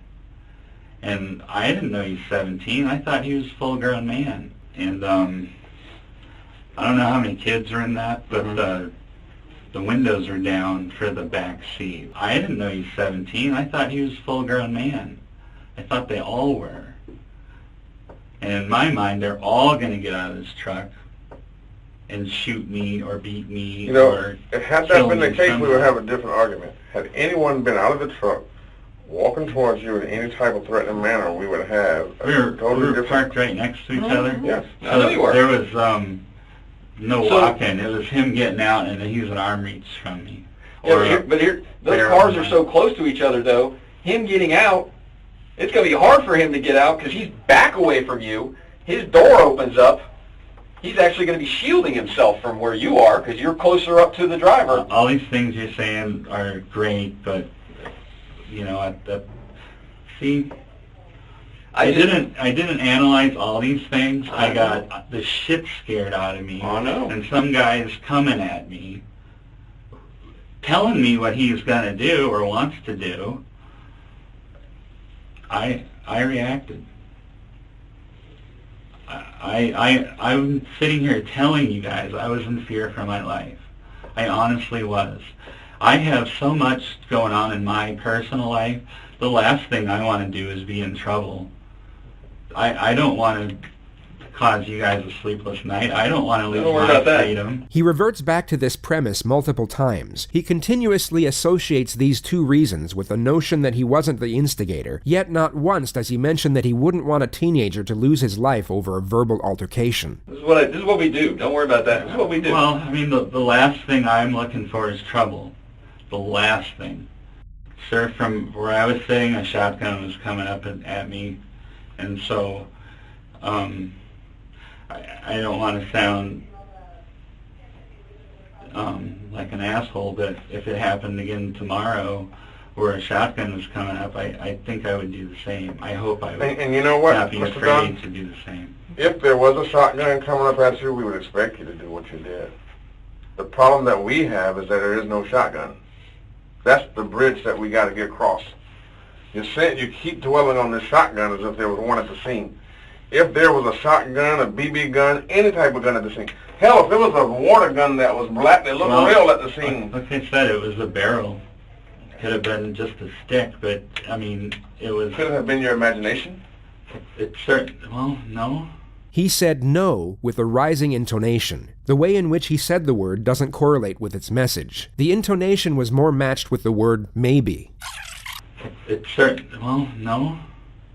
And I didn't know he's 17. I thought he was a full-grown man. And I don't know how many kids are in that, but the windows are down for the back seat. I didn't know he's 17. I thought he was a full-grown man. I thought they all were. And in my mind, they're all going to get out of this truck and shoot me or beat me or had that been the case, we would have a different argument. Had anyone been out of the truck, walking towards you in any type of threatening manner, we would have we were parked right next to each other. Yes. So there was no walk-in. It was him getting out, and then he was an arm reach from me. Yeah, but here, those cars are so close to each other, though. Him getting out, it's going to be hard for him to get out because he's back away from you. His door opens up. He's actually going to be shielding himself from where you are because you're closer up to the driver. All these things you're saying are great, but you know, I didn't analyze all these things. I got the shit scared out of me. I know. And some guy's coming at me, telling me what he's gonna do or wants to do. I reacted. I'm sitting here telling you guys I was in fear for my life. I honestly was. I have so much going on in my personal life. The last thing I want to do is be in trouble. I don't want to cause you guys a sleepless night. I don't want to lose my freedom. He reverts back to this premise multiple times. He continuously associates these two reasons with the notion that he wasn't the instigator, yet not once does he mention that he wouldn't want a teenager to lose his life over a verbal altercation. This is what we do. Don't worry about that. This is what we do. Well, I mean, the last thing I'm looking for is trouble. The last thing. Sir, from where I was sitting, a shotgun was coming up at me, and so I don't want to sound like an asshole, but if it happened again tomorrow where a shotgun was coming up, I think I would do the same. I hope I would and you know what, not be Mr. afraid Dunn? to do the same. If there was a shotgun coming up at you, we would expect you to do what you did. The problem that we have is that there is no shotgun. That's the bridge that we got to get across. You keep dwelling on the shotgun as if there was one at the scene. If there was a shotgun, a BB gun, any type of gun at the scene. Hell, if it was a water gun that was black that looked real at the scene. Like I said, it was a barrel. It could have been just a stick, but, I mean, it was... Could it have been your imagination? Well, no. He said no with a rising intonation. The way in which he said the word doesn't correlate with its message. The intonation was more matched with the word maybe. Well, no.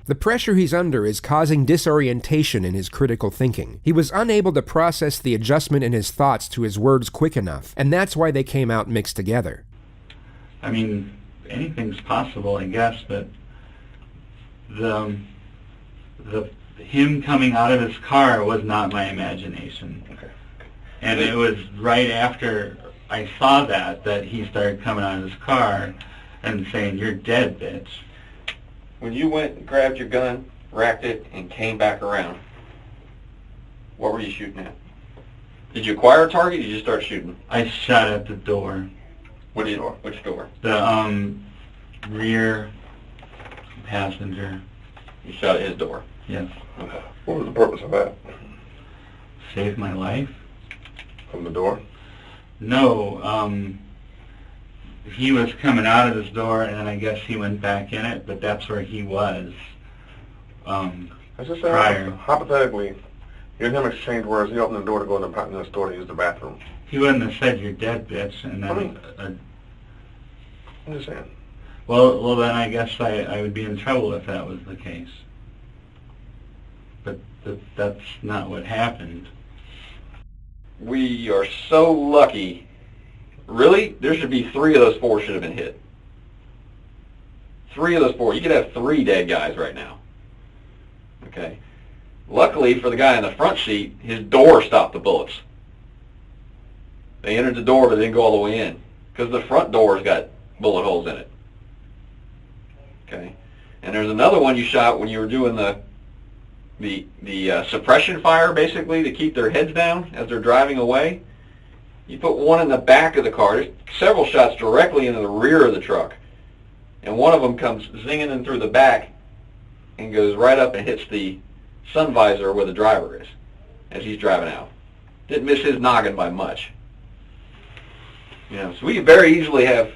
The pressure he's under is causing disorientation in his critical thinking. He was unable to process the adjustment in his thoughts to his words quick enough, and that's why they came out mixed together. I mean, anything's possible, I guess, but him coming out of his car was not my imagination. Okay. And it was right after I saw that he started coming out of his car and saying, "You're dead, bitch." When you went and grabbed your gun, racked it, and came back around, what were you shooting at? Did you acquire a target or did you just start shooting? I shot at the door. Which door? Which door? The rear passenger. You shot at his door? Yes. Okay. What was the purpose of that? Saved my life. From the door? No, he was coming out of his door, and I guess he went back in it, but that's where he was prior. Hypothetically, you and him exchanged words. He opened the door to go in the store to use the bathroom. He wouldn't have said, "You're dead, bitch," and then... I'm just saying. Well, then I guess I would be in trouble if that was the case. But that's not what happened. We are so lucky. Really? There should be 3 of those 4 should have been hit. 3 of those 4. You could have 3 dead guys right now. Okay? Luckily for the guy in the front seat, his door stopped the bullets. They entered the door but they didn't go all the way in because the front door's got bullet holes in it. Okay? And there's another one you shot when you were doing the suppression fire, basically, to keep their heads down as they're driving away. You put one in the back of the car. There's several shots directly into the rear of the truck. And one of them comes zinging in through the back and goes right up and hits the sun visor where the driver is as he's driving out. Didn't miss his noggin by much. So we could very easily have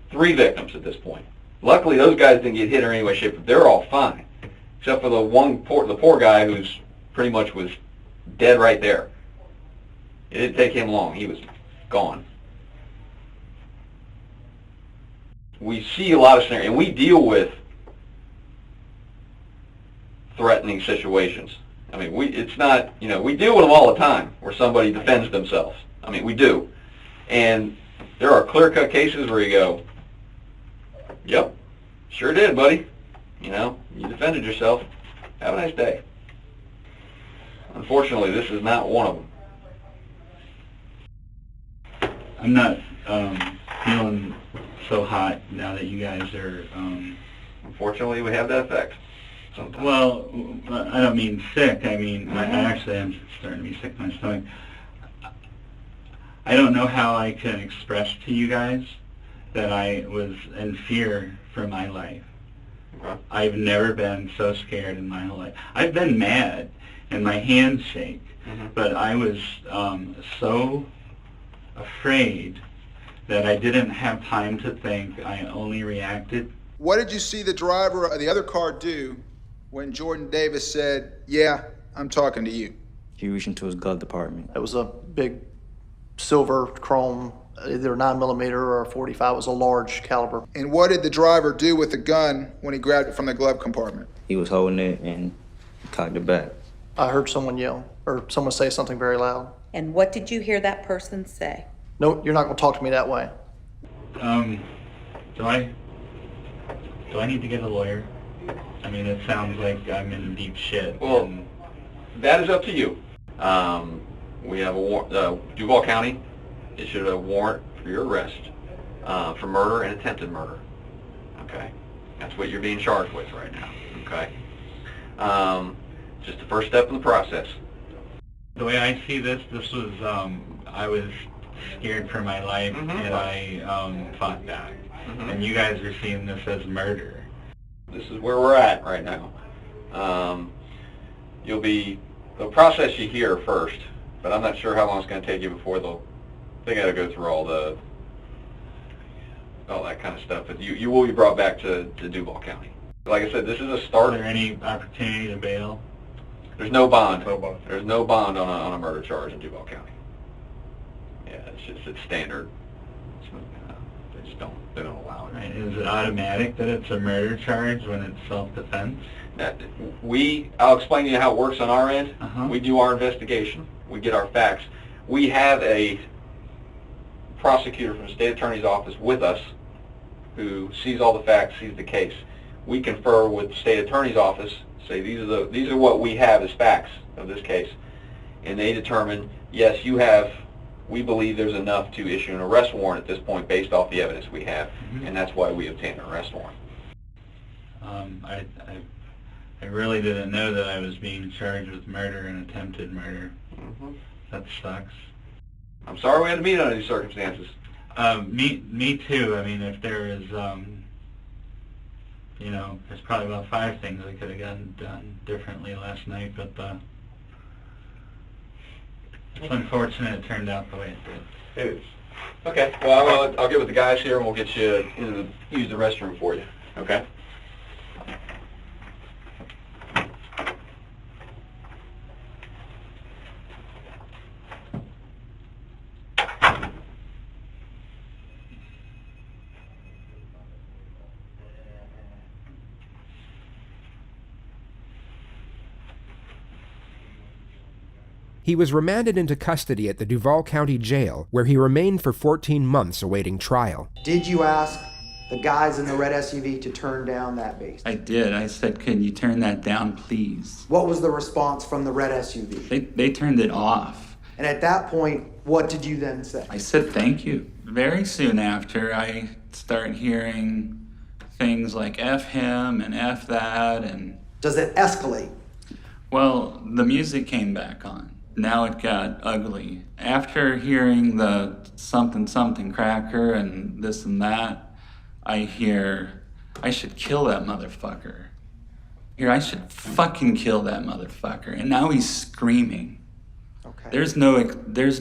3 victims at this point. Luckily, those guys didn't get hit in any way, shape, but they're all fine. Except for the poor guy who's pretty much was dead right there. It didn't take him long. He was gone. We see a lot of scenarios, and we deal with threatening situations. I mean, it's not, we deal with them all the time where somebody defends themselves. I mean, we do. And there are clear-cut cases where you go, yep, sure did, buddy. You defended yourself. Have a nice day. Unfortunately, this is not one of them. I'm not feeling so hot now that you guys are... Unfortunately, we have that effect sometimes. Well, I don't mean sick. I mean, I actually am starting to be sick in my stomach. I don't know how I can express to you guys that I was in fear for my life. Okay. I've never been so scared in my whole life. I've been mad and my hands shake, but I was so afraid that I didn't have time to think. I only reacted. What did you see the driver of the other car do when Jordan Davis said, yeah, I'm talking to you? He reached into his glove compartment. It was a big silver chrome, either 9mm or a 45. It was a large caliber. And what did the driver do with the gun when he grabbed it from the glove compartment? He was holding it and cocked it back. I heard someone yell, or someone say something very loud. And what did you hear that person say? No, you're not going to talk to me that way. Do I need to get a lawyer? I mean, it sounds like I'm in deep shit. Well, that is up to you. We have Duval County issued a warrant for your arrest for murder and attempted murder. Okay? That's what you're being charged with right now. Okay? Just the first step in the process. The way I see this was, I was scared for my life, and I fought back. And you guys are seeing this as murder. This is where we're at right now. They'll process you here first, but I'm not sure how long it's going to take you before they got to go through all that kind of stuff. But you will be brought back to Duval County. Like I said, this is a start. Is there any opportunity to bail? There's no bond. There's no bond on a murder charge in Duval County. Yeah, it's standard. They don't allow it. Right. Is it automatic that it's a murder charge when it's self-defense? I'll explain to you how it works on our end. We do our investigation. We get our facts. We have a prosecutor from the state attorney's office with us who sees all the facts, sees the case. We confer with the state attorney's office, say these are what we have as facts of this case, and they determine, yes, we believe there's enough to issue an arrest warrant at this point based off the evidence we have, and that's why we obtained an arrest warrant. I really didn't know that I was being charged with murder and attempted murder. That sucks. I'm sorry we had to meet under these circumstances. Me too. I mean, if there is, there's probably about 5 things I could have gotten done differently last night, but it's unfortunate it turned out the way it did. It is. Okay. Well, I'll get with the guys here and we'll get you use the restroom for you. Okay. He was remanded into custody at the Duval County Jail, where he remained for 14 months awaiting trial. Did you ask the guys in the red SUV to turn down that bass? I did. I said, can you turn that down, please? What was the response from the red SUV? They turned it off. And at that point, what did you then say? I said, thank you. Very soon after, I start hearing things like F him and F that and... Does it escalate? Well, the music came back on. Now it got ugly. After hearing the something something cracker and this and that, I hear, I should kill that motherfucker. I should fucking kill that motherfucker. And now he's screaming. Okay. There's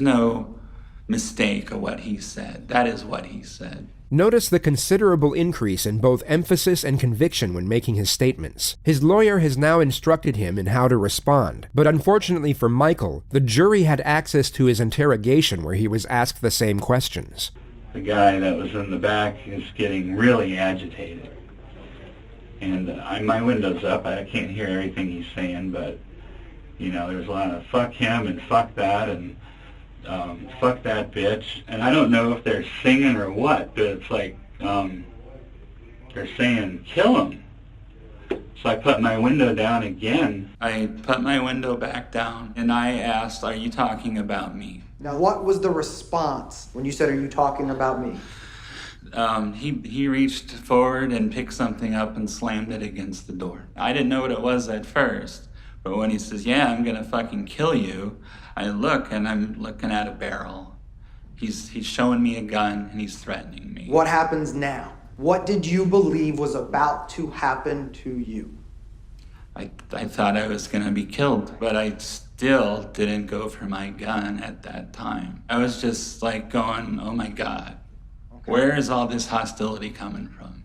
no mistake of what he said. That is what he said. Notice the considerable increase in both emphasis and conviction when making his statements. His lawyer has now instructed him in how to respond, but unfortunately for Michael, the jury had access to his interrogation where he was asked the same questions. The guy that was in the back is getting really agitated. And my window's up, I can't hear everything he's saying, but You know, there's a lot of fuck him and fuck that and fuck that bitch. And I don't know if they're singing or what, but it's like they're saying, kill him. So I put my window down again. I put my window back down and I asked, are you talking about me? Now, what was the response when you said, are you talking about me? He reached forward and picked something up and slammed it against the door. I didn't know what it was at first, but when he says, yeah, I'm gonna fucking kill you, I look and I'm looking at a barrel. He's showing me a gun and he's threatening me. What happens now? What did you believe was about to happen to you? I thought I was gonna be killed, but I still didn't go for my gun at that time. I was just like going, oh my God, where is all this hostility coming from?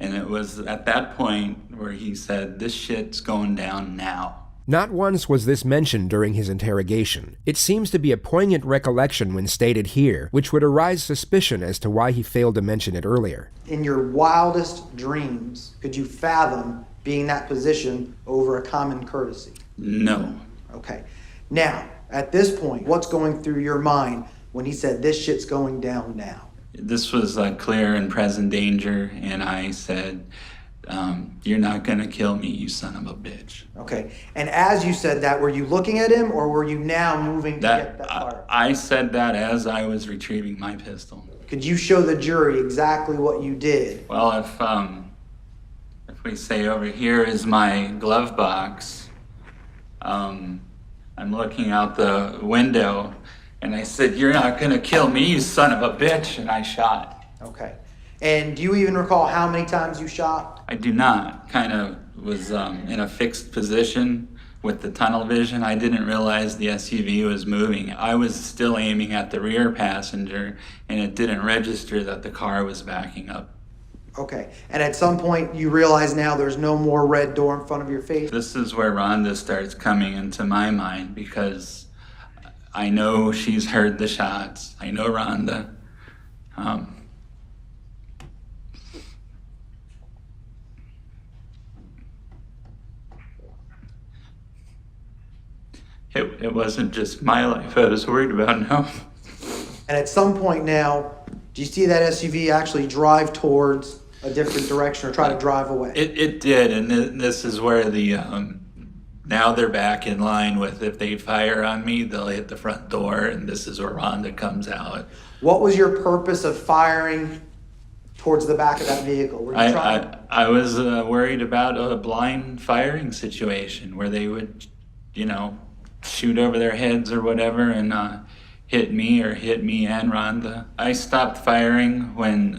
And it was at that point where he said, this shit's going down now. Not once was this mentioned during his interrogation. It seems to be a poignant recollection when stated here, which would arise suspicion as to why he failed to mention it earlier. In your wildest dreams, could you fathom being in that position over a common courtesy? No. Okay. Now, at this point, what's going through your mind when he said, this shit's going down now? This was a clear and present danger, and I said, you're not gonna kill me, you son of a bitch. Okay. And as you said that, were you looking at him, or were you now moving to get that fire? I said that as I was retrieving my pistol. Could you show the jury exactly what you did? Well, if we say over here is my glove box, I'm looking out the window, and I said, you're not gonna kill me, you son of a bitch, and I shot. Okay. And do you even recall how many times you shot? I do not. Kind of was in a fixed position with the tunnel vision. I didn't realize the SUV was moving. I was still aiming at the rear passenger, and it didn't register that the car was backing up. Okay. And at some point, you realize now there's no more red door in front of your face? This is where Rhonda starts coming into my mind, because I know she's heard the shots. I know Rhonda. It wasn't just my life I was worried about, no. And at some point now, do you see that SUV actually drive towards a different direction or try to drive away? It did, and this is where the, now they're back in line with, if they fire on me, they'll hit the front door, and this is where Rhonda comes out. What was your purpose of firing towards the back of that vehicle? Were you I was worried about a blind firing situation where they would, shoot over their heads or whatever and hit me and Rhonda. I stopped firing when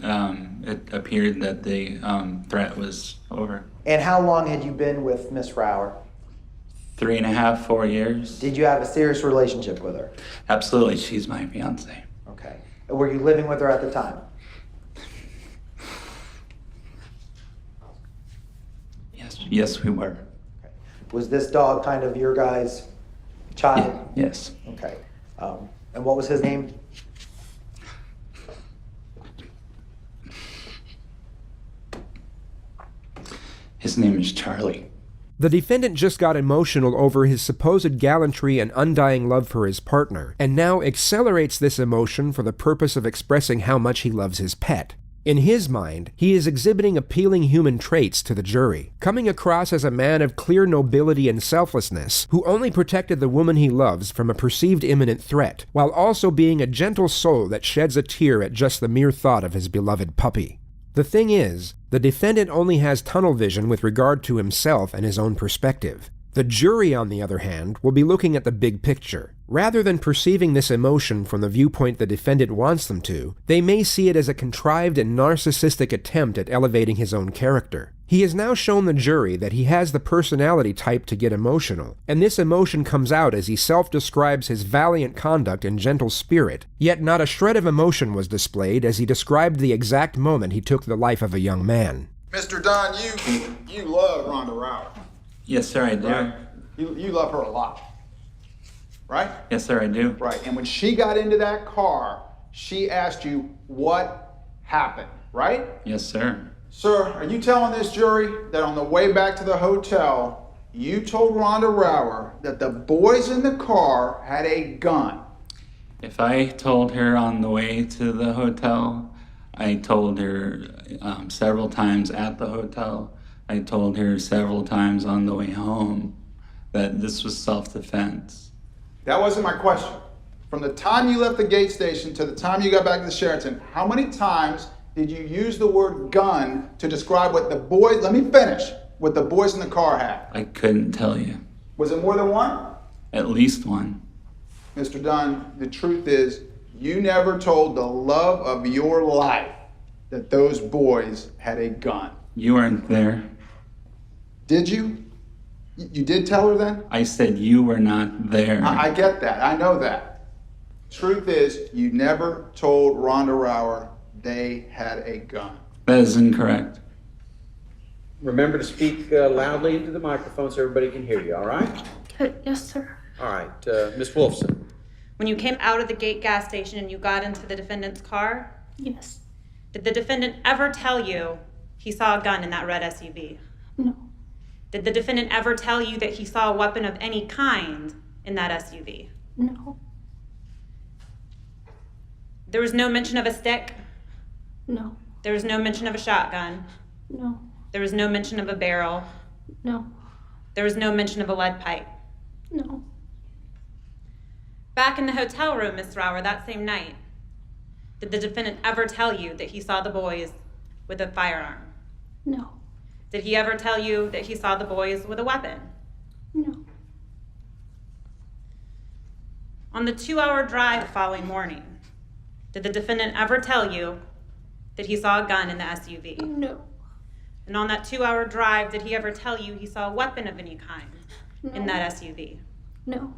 it appeared that the threat was over. And how long had you been with Miss Rower? 3.5, 4 years. Did you have a serious relationship with her? Absolutely, she's my fiance. Okay. And were you living with her at the time? Yes, we were. Okay. Was this dog kind of your guys' child? Yeah, yes. Okay. And what was his name? His name is Charlie. The defendant just got emotional over his supposed gallantry and undying love for his partner, and now accelerates this emotion for the purpose of expressing how much he loves his pet. In his mind, he is exhibiting appealing human traits to the jury, coming across as a man of clear nobility and selflessness, who only protected the woman he loves from a perceived imminent threat, while also being a gentle soul that sheds a tear at just the mere thought of his beloved puppy. The thing is, the defendant only has tunnel vision with regard to himself and his own perspective. The jury, on the other hand, will be looking at the big picture. Rather than perceiving this emotion from the viewpoint the defendant wants them to, they may see it as a contrived and narcissistic attempt at elevating his own character. He has now shown the jury that he has the personality type to get emotional, and this emotion comes out as he self-describes his valiant conduct and gentle spirit, yet not a shred of emotion was displayed as he described the exact moment he took the life of a young man. Mr. Dunn, you love Rhonda Rower. Yes, sir, I do. Right? You love her a lot, right? Yes, sir, I do. Right, and when she got into that car, she asked you what happened, right? Yes, sir. Sir, are you telling this jury that on the way back to the hotel, you told Rhonda Rower that the boys in the car had a gun. If I told her on the way to the hotel, I told her several times at the hotel, I told her several times on the way home that this was self-defense. That wasn't my question. From the time you left the gate station to the time you got back to the Sheraton, how many times did you use the word gun to describe what the boys, let me finish, what the boys in the car had? I couldn't tell you. Was it more than one? At least one. Mr. Dunn, the truth is, you never told the love of your life that those boys had a gun. You weren't there. Did you? You did tell her then? I said you were not there. I get that. I know that. Truth is, you never told Rhonda Rower they had a gun. That is incorrect. Remember to speak loudly into the microphone so everybody can hear you, all right? Yes, sir. All right, Miss Wolfson. When you came out of the gate gas station and you got into the defendant's car, Yes. did the defendant ever tell you he saw a gun in that red SUV? No. Did the defendant ever tell you that he saw a weapon of any kind in that SUV? No. There was no mention of a stick? No. There was no mention of a shotgun? No. There was no mention of a barrel? No. There was no mention of a lead pipe? No. Back in the hotel room, Miss Rower, that same night, did the defendant ever tell you that he saw the boys with a firearm? No. Did he ever tell you that he saw the boys with a weapon? No. On the 2-hour drive the following morning, did the defendant ever tell you that he saw a gun in the SUV? No. And on that 2-hour drive, did he ever tell you he saw a weapon of any kind in that SUV? No.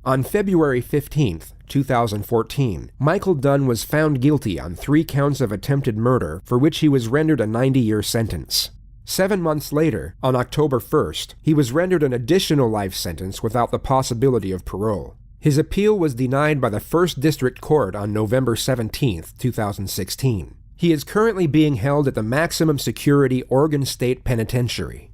On February 15th, 2014, Michael Dunn was found guilty on 3 counts of attempted murder for which he was rendered a 90-year sentence. 7 months later, on October 1st, he was rendered an additional life sentence without the possibility of parole. His appeal was denied by the 1st District Court on November 17th, 2016. He is currently being held at the maximum security Oregon State Penitentiary.